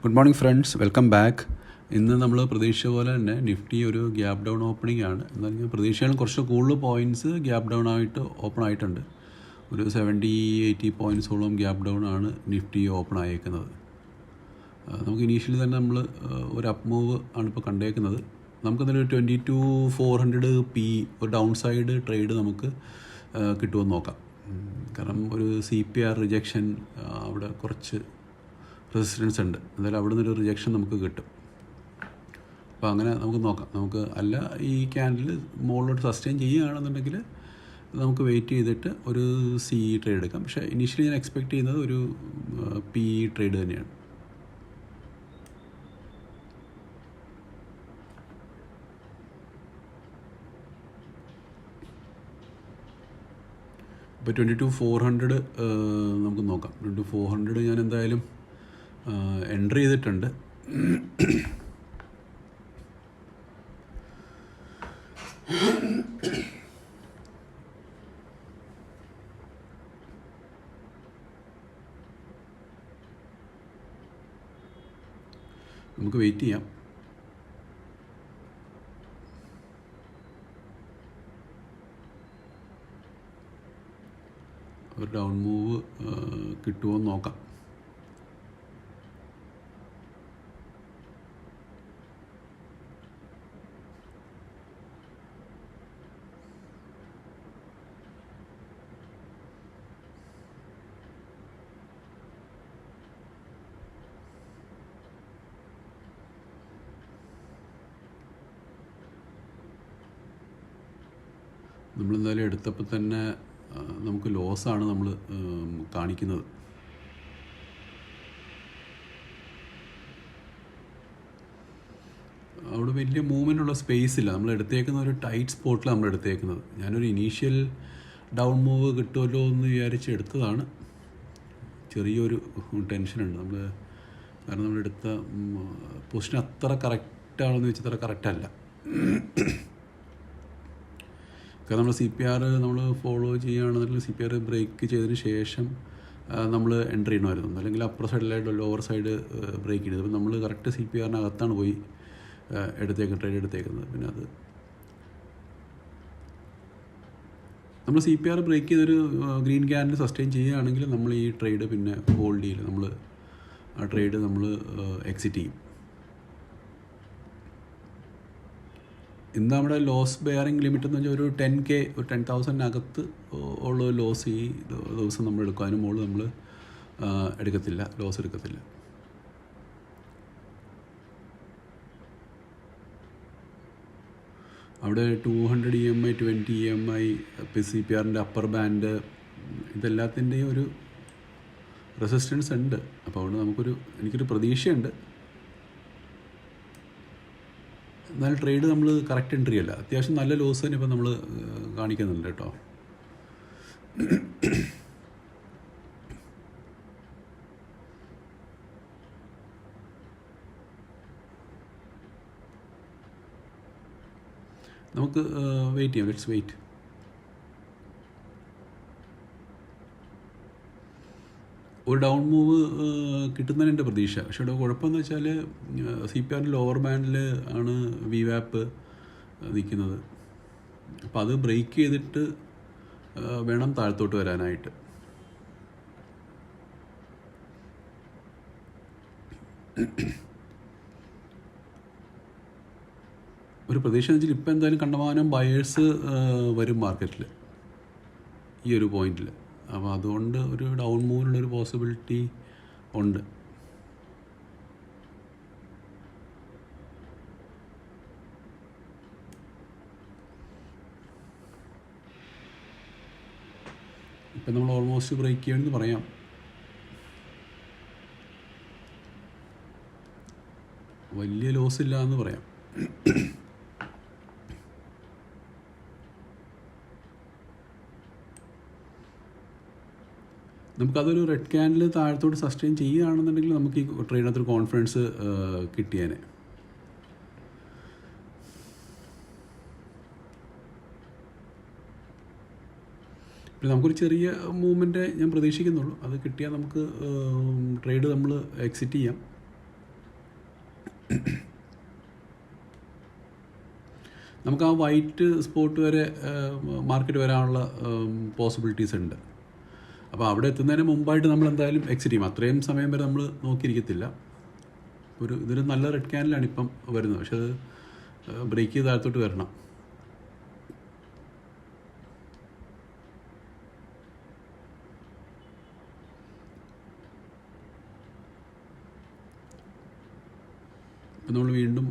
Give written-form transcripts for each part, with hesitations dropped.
Good morning friends, welcome back. ഇന്ന് നമ്മൾ പ്രതീക്ഷിച്ച പോലെ തന്നെ നിഫ്റ്റി ഒരു ഗ്യാപ്പ് ഡൗൺ ഓപ്പണിംഗ് ആണ്. എന്നാൽ പ്രതീക്ഷകളും കുറച്ച് കൂടുതൽ പോയിൻറ്റ്സ് ഗ്യാപ്പ് ഡൗൺ ആയിട്ട് ഓപ്പൺ ആയിട്ടുണ്ട്. ഒരു 70-80 പോയിൻറ്റ്സോളം ഗ്യാപ്പ് ഡൗൺ ആണ് നിഫ്റ്റി ഓപ്പൺ ആയേക്കുന്നത്. നമുക്ക് ഇനീഷ്യലി തന്നെ നമ്മൾ ഒരു അപ്പ് മൂവ് ആണ് ഇപ്പോൾ കണ്ടേക്കുന്നത്. നമുക്കതിലൊരു 22,400 പി ഒരു ഡൗൺ സൈഡ് ട്രേഡ് നമുക്ക് കിട്ടുമെന്ന് നോക്കാം. കാരണം ഒരു CPR റിജക്ഷൻ അവിടെ കുറച്ച് റെസിസ്റ്റൻസ് ഉണ്ട്. എന്തായാലും അവിടെ നിന്നൊരു റിജക്ഷൻ നമുക്ക് കിട്ടും. അപ്പോൾ അങ്ങനെ നമുക്ക് നോക്കാം. നമുക്ക് അല്ല ഈ ക്യാൻഡിൽ മുകളിലോട്ട് സസ്റ്റെയിൻ ചെയ്യുകയാണെന്നുണ്ടെങ്കിൽ നമുക്ക് വെയിറ്റ് ചെയ്തിട്ട് ഒരു CE ട്രേഡ് എടുക്കാം. പക്ഷേ ഇനീഷ്യലി ഞാൻ എക്സ്പെക്റ്റ് ചെയ്യുന്നത് ഒരു PE ട്രേഡ് തന്നെയാണ്. ഇപ്പോൾ 22,400 നമുക്ക് നോക്കാം. 22,400 ഞാൻ എന്തായാലും എൻട്രി ചെയ്തിട്ടുണ്ട്. നമുക്ക് വെയിറ്റ് ചെയ്യാം. ഒരു ഡൗൺ മൂവ് കിട്ടുമോ എന്ന് നോക്കാം. നമ്മളെന്തായാലും എടുത്തപ്പോൾ തന്നെ നമുക്ക് ലോസാണ് നമ്മൾ കാണിക്കുന്നത്. അവിടെ വലിയ മൂവ്മെൻ്റ് ഉള്ള സ്പേസ് ഇല്ല. നമ്മൾ എടുത്തേക്കുന്ന ഒരു ടൈറ്റ് സ്പോട്ടിലാണ് നമ്മൾ എടുത്തേക്കുന്നത്. ഞാനൊരു ഇനീഷ്യൽ ഡൗൺ മൂവ് കിട്ടുമല്ലോ എന്ന് വിചാരിച്ച് എടുത്തതാണ്. ചെറിയൊരു ടെൻഷനുണ്ട് നമ്മൾ, കാരണം നമ്മളെടുത്ത പൊസിഷൻ അത്ര കറക്റ്റാണെന്ന് വെച്ചാൽ അത്ര കറക്റ്റല്ല. കാരണം നമ്മൾ CPR നമ്മൾ ഫോളോ ചെയ്യുകയാണെന്നുണ്ടെങ്കിൽ CPR ബ്രേക്ക് ചെയ്തതിന് ശേഷം നമ്മൾ എൻട്രി ചെയ്യണമായിരുന്നു. അല്ലെങ്കിൽ അപ്പർ സൈഡിലായിട്ട് ലോവർ സൈഡ് ബ്രേക്ക് ചെയ്തത്. അപ്പോൾ നമ്മൾ കറക്റ്റ് CPRനകത്താണ് പോയി ട്രേഡ് എടുത്തേക്കുന്നത്. പിന്നെ അത് നമ്മൾ CPR ബ്രേക്ക് ചെയ്തൊരു ഗ്രീൻ ക്യാൻഡിൽ സസ്റ്റെയിൻ ചെയ്യുകയാണെങ്കിൽ നമ്മൾ ഈ ട്രേഡ് പിന്നെ ഹോൾഡ് ചെയ്യില്ല. നമ്മൾ ആ ട്രേഡ് നമ്മൾ എക്സിറ്റ് ചെയ്യും. ഇന്ന് നമ്മുടെ ലോസ് ബെയറിംഗ് ലിമിറ്റ് എന്ന് വെച്ചാൽ ഒരു 10K, ഒരു 10,000-നകത്ത് ഉള്ള ലോസ് ഈ ദിവസം നമ്മൾ എടുക്കും. അതിന് മുകളിൽ നമ്മൾ എടുക്കത്തില്ല, ലോസ് എടുക്കത്തില്ല. അവിടെ 200 EMI, 20 EMI, CPRൻ്റെ അപ്പർ ബാൻഡ്, ഇതെല്ലാത്തിൻ്റെയും ഒരു റെസിസ്റ്റൻസ് ഉണ്ട്. അപ്പോൾ അതുകൊണ്ട് എനിക്കൊരു പ്രതീക്ഷയുണ്ട്. എന്നാലും ട്രേഡ് നമ്മൾ കറക്റ്റ് എൻട്രി അല്ല. അത്യാവശ്യം നല്ല ലോസ് തന്നെ ഇപ്പം നമ്മൾ കാണിക്കുന്നുണ്ട് കേട്ടോ. നമുക്ക് വെയിറ്റ് ചെയ്യാം. Let's wait. ഒരു ഡൗൺ മൂവ് കിട്ടുന്നതിന് എൻ്റെ പ്രതീക്ഷ. പക്ഷേ ഇവിടെ കുഴപ്പമെന്ന് വെച്ചാൽ CPRൻ്റെ ലോവർ ബാൻഡിൽ ആണ് VWAP നിൽക്കുന്നത്. അപ്പോൾ അത് ബ്രേക്ക് ചെയ്തിട്ട് വേണം താഴത്തോട്ട് വരാനായിട്ട്. ഒരു പ്രതീക്ഷ എന്ന് വെച്ചാൽ ഇപ്പോൾ എന്തായാലും കണ്ടമാനം ബയേഴ്സ് വരും മാർക്കറ്റിൽ ഈ ഒരു പോയിന്റിൽ. അപ്പോൾ അതുകൊണ്ട് ഒരു ഡൗൺ മൂവിനുള്ളൊരു പോസിബിലിറ്റി ഉണ്ട്. ഇപ്പം നമ്മൾ ഓൾമോസ്റ്റ് ബ്രേക്ക് ചെയ്യണമെന്ന് പറയാം. വലിയ ലോസ് ഇല്ല എന്ന് പറയാം. നമുക്കതൊരു റെഡ് ക്യാൻഡിൽ താഴത്തോട്ട് സസ്റ്റെയിൻ ചെയ്യുകയാണെന്നുണ്ടെങ്കിൽ നമുക്ക് ഈ ട്രേഡിനകത്തൊരു കോൺഫിഡൻസ് കിട്ടിയേനെ. പിന്നെ നമുക്കൊരു ചെറിയ മൂവ്മെൻറ്റ് ഞാൻ പ്രതീക്ഷിക്കുന്നുള്ളൂ. അത് കിട്ടിയാൽ നമുക്ക് ട്രേഡ് നമ്മൾ എക്സിറ്റ് ചെയ്യാം. നമുക്ക് ആ വൈറ്റ് സ്പോട്ട് വരെ മാർക്കറ്റ് വരാനുള്ള പോസിബിലിറ്റീസ് ഉണ്ട്. അപ്പോൾ അവിടെ എത്തുന്നതിന് മുമ്പായിട്ട് നമ്മൾ എന്തായാലും എക്സിറ്റ് ചെയ്യും. അത്രയും സമയം വരെ നമ്മൾ നോക്കിയിരിക്കത്തില്ല. ഇതൊരു നല്ല റെഡ് ക്യാൻഡിലാണ് ഇപ്പം വരുന്നത്, പക്ഷെ അത് ബ്രേക്ക് ചെയ്ത് താഴത്തോട്ട് വരണം. ഇപ്പം നമ്മൾ വീണ്ടും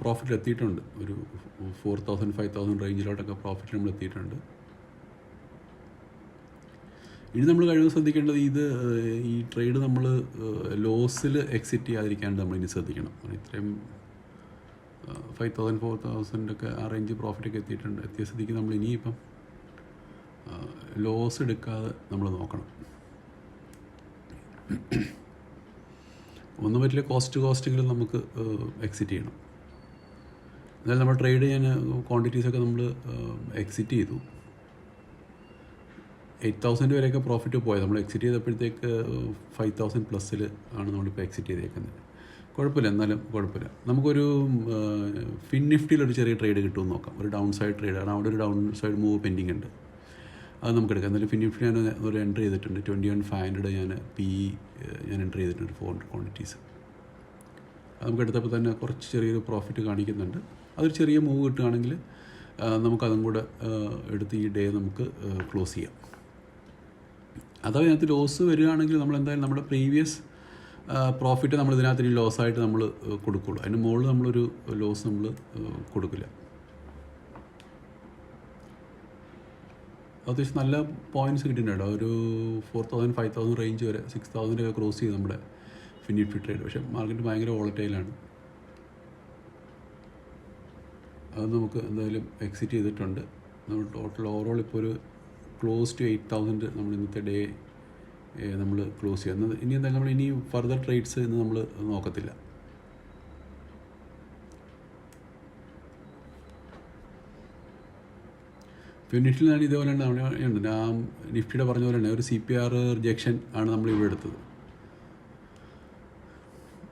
പ്രോഫിറ്റ് എത്തിയിട്ടുണ്ട്. ഒരു 4000 5000 റേഞ്ചിലോട്ടൊക്കെ പ്രോഫിറ്റ് നമ്മൾ എത്തിയിട്ടുണ്ട്. ഇനി നമ്മൾ കഴിവ് ശ്രദ്ധിക്കേണ്ടത് ഈ ട്രേഡ് നമ്മൾ ലോസിൽ എക്സിറ്റ് ചെയ്യാതിരിക്കാണ്ട് നമ്മൾ ഇനി ശ്രദ്ധിക്കണം. ഇത്രയും 5000 4000 ഒക്കെ ആ റേഞ്ച് പ്രോഫിറ്റൊക്കെ എത്തിയ സ്ഥിതിക്ക് നമ്മൾ ഇനിയിപ്പം ലോസ് എടുക്കാതെ നമ്മൾ നോക്കണം. ഒന്നും പറ്റില്ല, കോസ്റ്റെങ്കിലും നമുക്ക് എക്സിറ്റ് ചെയ്യണം. എന്നാലും നമ്മൾ ട്രേഡ് ചെയ്യാൻ ക്വാണ്ടിറ്റീസൊക്കെ നമ്മൾ എക്സിറ്റ് ചെയ്തു. 8000 വരെയൊക്കെ പ്രോഫിറ്റ് പോയത്. നമ്മൾ എക്സിറ്റ് ചെയ്തപ്പോഴത്തേക്ക് 5000 പ്ലസ്സിൽ ആണ് നമ്മളിപ്പോൾ എക്സിറ്റ് ചെയ്തേക്കുന്നത്. കുഴപ്പമില്ല, എന്നാലും കുഴപ്പമില്ല. നമുക്കൊരു ഫിൻനിഫ്റ്റിയിലൊരു ചെറിയ ട്രേഡ് കിട്ടുമെന്ന് നോക്കാം. ഒരു ഡൗൺ സൈഡ് ട്രേഡ്, കാരണം അവിടെ ഒരു ഡൗൺ സൈഡ് മൂവ് പെൻഡിങ് ഉണ്ട്. അത് നമുക്ക് എടുക്കാം. എന്നാലും ഫിൻനിഫ്റ്റി ഞാൻ ഒരു എൻട്രി ചെയ്തിട്ടുണ്ട്. 21,500 ഞാൻ എൻട്രി ചെയ്തിട്ടുണ്ട് 400 ക്വാണ്ടിറ്റീസ്. അത് നമുക്ക് എടുത്തപ്പോൾ തന്നെ കുറച്ച് ചെറിയൊരു പ്രോഫിറ്റ് കാണിക്കുന്നുണ്ട്. അതൊരു ചെറിയ മൂവ് കിട്ടുകയാണെങ്കിൽ നമുക്കതും കൂടെ എടുത്ത് ഈ ഡേ നമുക്ക് ക്ലോസ് ചെയ്യാം. അഥവാ ഇതിനകത്ത് ലോസ് വരികയാണെങ്കിൽ നമ്മൾ എന്തായാലും നമ്മുടെ പ്രീവിയസ് പ്രോഫിറ്റ് നമ്മൾ ഇതിനകത്ത് ഇനി ലോസായിട്ട് നമ്മൾ കൊടുക്കുള്ളൂ. അതിന് മുകളിൽ നമ്മളൊരു ലോസ് നമ്മൾ കൊടുക്കില്ല. അത്യാവശ്യം നല്ല പോയിൻറ്റ്സ് കിട്ടിയിട്ടുണ്ട്. ഒരു 4000 5000 റേഞ്ച് വരെ 6000 ഒക്കെ ക്രോസ് ചെയ്ത് നമ്മുടെ ഫിൻനിഫ്റ്റി ട്രേഡ്. പക്ഷേ മാർക്കറ്റ് ഭയങ്കര വോളറ്റൈലാണ്. അത് നമുക്ക് എന്തായാലും എക്സിറ്റ് ചെയ്തിട്ടുണ്ട്. നമ്മൾ ടോട്ടൽ ഓവറോൾ ഇപ്പോൾ ഒരു ക്ലോസ് ടു 8000 നമ്മൾ ഇന്നത്തെ ഡേ നമ്മൾ ക്ലോസ് ചെയ്യുന്നത്. ഇനി എന്തായാലും നമ്മൾ ഇനി ഫർദർ ട്രേഡ്സ് ഇന്ന് നമ്മൾ നോക്കത്തില്ല. ഫിൻനിഫ്റ്റിയിലാണ് ഇതേപോലെ ഉണ്ട്. ആ നിഫ്റ്റിയുടെ പറഞ്ഞ പോലെ തന്നെ ഒരു CPR റിജക്ഷൻ ആണ് നമ്മൾ ഇവിടെ എടുത്തത്.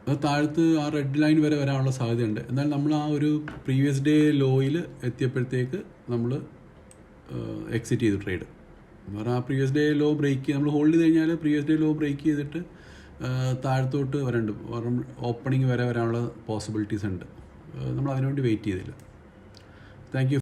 അത് താഴത്ത് ആ റെഡ് ലൈൻ വരെ വരാനുള്ള സാധ്യതയുണ്ട്. എന്നാൽ നമ്മൾ ആ ഒരു പ്രീവിയസ് ഡേ ലോയിൽ എത്തിയപ്പോഴത്തേക്ക് നമ്മൾ എക്സിറ്റ് ചെയ്തു ട്രേഡ്. എന്ന് പറഞ്ഞാൽ ആ പ്രീവിയസ് ഡേ ലോ ബ്രേക്ക് ചെയ്ത് നമ്മൾ ഹോൾഡ് ചെയ്ത് കഴിഞ്ഞാൽ പ്രീവിയസ് ഡേ ലോ ബ്രേക്ക് ചെയ്തിട്ട് താഴത്തോട്ട് ഓപ്പണിംഗ് വരെ വരാനുള്ള പോസിബിലിറ്റീസ് ഉണ്ട്. നമ്മൾ അതിനുവേണ്ടി വെയിറ്റ് ചെയ്തില്ല. Thank you.